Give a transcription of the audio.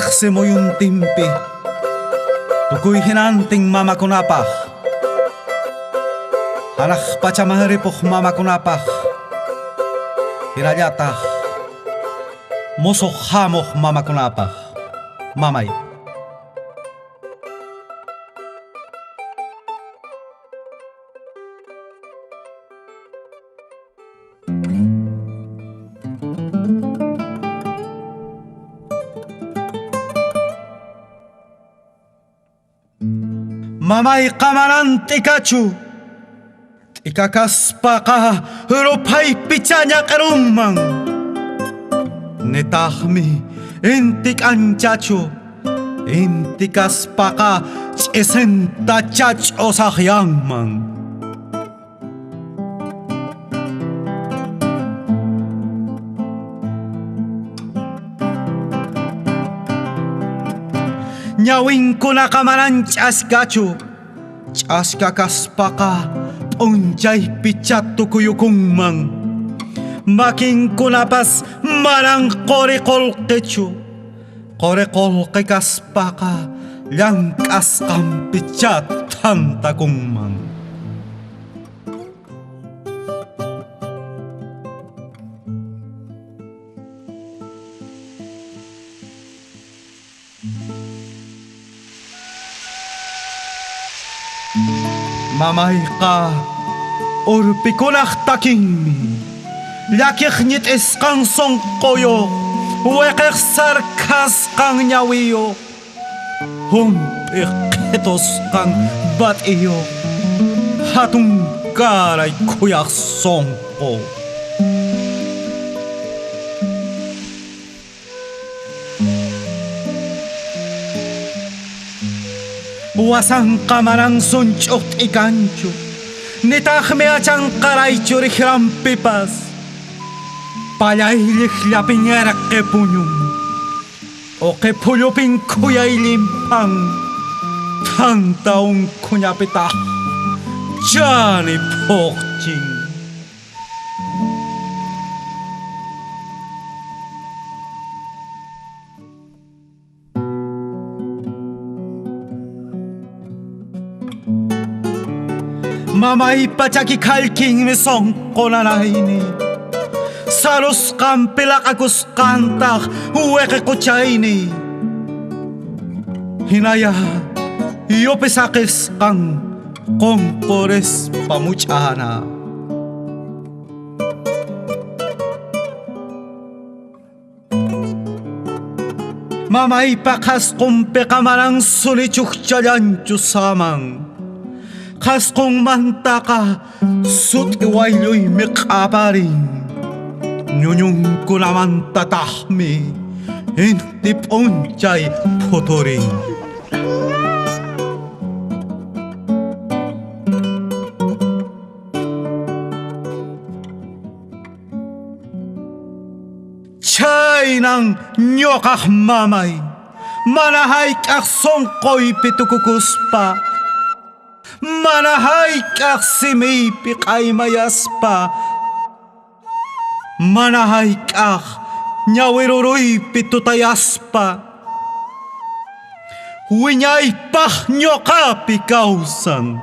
Reksemo yung timpi tukuy hinanting mamakunapah anak pacamaharipuh mamakunapah hirayatah musuh hamuh mamakunapah mamay. Mamay kamanan tikachu tikakaspaka rupay pichanya karumang netahmi intik anchachu intikaspaka isenta chach osahyangmang nyawing ko na kamanan chaskachu chaskakaspaka unjay pichatu kuyukungmang making kunapas marang korekol kechu korekol kekaspaka langkas kam pichat tantakungmang. Mamay ka urpikunah takingmi lakih nyit iskang songkoyo wekeh sarkas kang nyawiyo humpik ketos kang bat iyo hatung karay kuyak songko wasang kamarang sunchot ikancho nitahme achang karay churi pipas palay liklaping erak ke punyong o ke puluping kuyay limpang tantaong kunyapita jani pokjing. Mamay pachaki kalking mesong konanaini sarus kampilak agus kantak uweke kuchaini hinaya iyopesakes kang kongkores pamuchana mamay pakas kumpe kamarang sunichukchayan chusamang kas kong mantaka sut iwayloy mikaparing nyunyong ko naman tatahmi hindi ponchay puturing. Chay nang nyokah mamay manahay kak songkoy pitukukuspa manahay kak simipik ay mayaspa manahay kak nyawiruroy pitutayaspa winyay pah nyoka pikausan